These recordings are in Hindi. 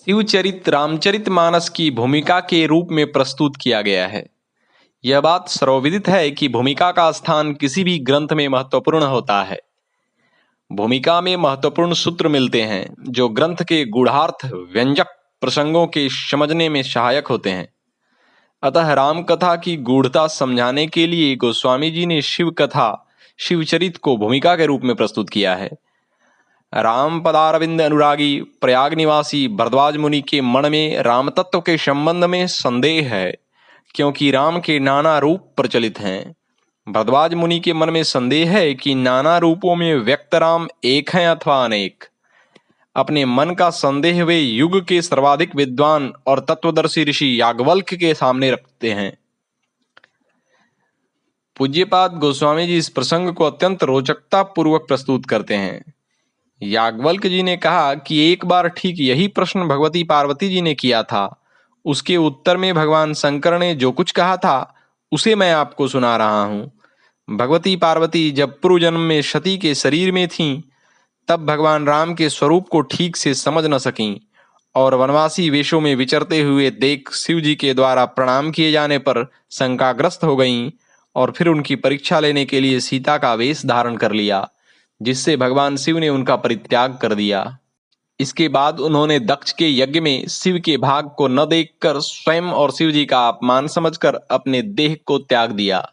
शिवचरित रामचरितमानस की भूमिका के रूप में प्रस्तुत किया गया है। यह बात सर्वविदित है कि भूमिका का स्थान किसी भी ग्रंथ में महत्वपूर्ण होता है। भूमिका में महत्वपूर्ण सूत्र मिलते हैं जो ग्रंथ के गूढ़ार्थ व्यंजक प्रसंगों के समझने में सहायक होते हैं। अतः राम कथा की गूढ़ता समझाने के लिए गोस्वामी जी ने शिव कथा शिवचरित को भूमिका के रूप में प्रस्तुत किया है। राम पदारविंद अनुरागी प्रयाग निवासी भरद्वाज मुनि के मन में राम तत्व के संबंध में संदेह है, क्योंकि राम के नाना रूप प्रचलित हैं। भरद्वाज मुनि के मन में संदेह है कि नाना रूपों में व्यक्त राम एक हैं अथवा अनेक। अपने मन का संदेह वे युग के सर्वाधिक विद्वान और तत्वदर्शी ऋषि याज्ञवल्क्य के सामने रखते हैं। पूज्यपाद गोस्वामी जी इस प्रसंग को अत्यंत रोचकता पूर्वक प्रस्तुत करते हैं। याज्ञवल्क्य जी ने कहा कि एक बार ठीक यही प्रश्न भगवती पार्वती जी ने किया था। उसके उत्तर में भगवान शंकर ने जो कुछ कहा था उसे मैं आपको सुना रहा हूँ। भगवती पार्वती जब पूर्व जन्म में सती के शरीर में थीं, तब भगवान राम के स्वरूप को ठीक से समझ न सकीं और वनवासी वेशों में विचरते हुए देख शिव जी के द्वारा प्रणाम किए जाने पर शंकाग्रस्त हो गईं और फिर उनकी परीक्षा लेने के लिए सीता का वेश धारण कर लिया, जिससे भगवान शिव ने उनका परित्याग कर दिया। इसके बाद उन्होंने दक्ष के यज्ञ में शिव के भाग को न देखकर स्वयं और शिव जी का अपमान समझकर अपने देह को त्याग दिया।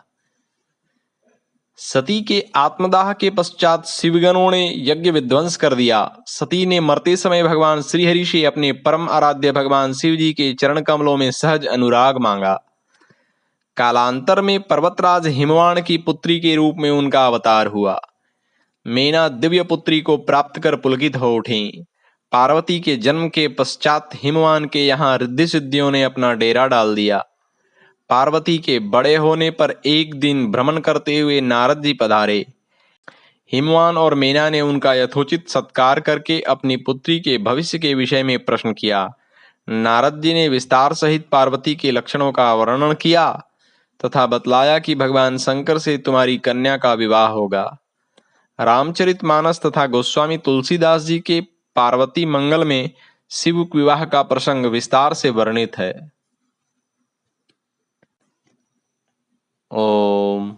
सती के आत्मदाह के पश्चात शिवगणों ने यज्ञ विध्वंस कर दिया। सती ने मरते समय भगवान श्रीहरि से अपने परम आराध्य भगवान शिव जी के चरण कमलों में सहज अनुराग मांगा। कालांतर में पर्वतराज हिमवान की पुत्री के रूप में उनका अवतार हुआ। मेना दिव्य पुत्री को प्राप्त कर पुलकित हो उठी। पार्वती के जन्म के पश्चात हिमवान के यहाँ रिद्धि सिद्धियों ने अपना डेरा डाल दिया। पार्वती के बड़े होने पर एक दिन भ्रमण करते हुए नारद जी पधारे। हिमवान और मेना ने उनका यथोचित सत्कार करके अपनी पुत्री के भविष्य के विषय में प्रश्न किया। नारद जी ने विस्तार सहित पार्वती के लक्षणों का वर्णन किया तथा बतलाया कि भगवान शंकर से तुम्हारी कन्या का विवाह होगा। रामचरितमानस तथा गोस्वामी तुलसीदास जी के पार्वती मंगल में शिव विवाह का प्रसंग विस्तार से वर्णित है। ओम।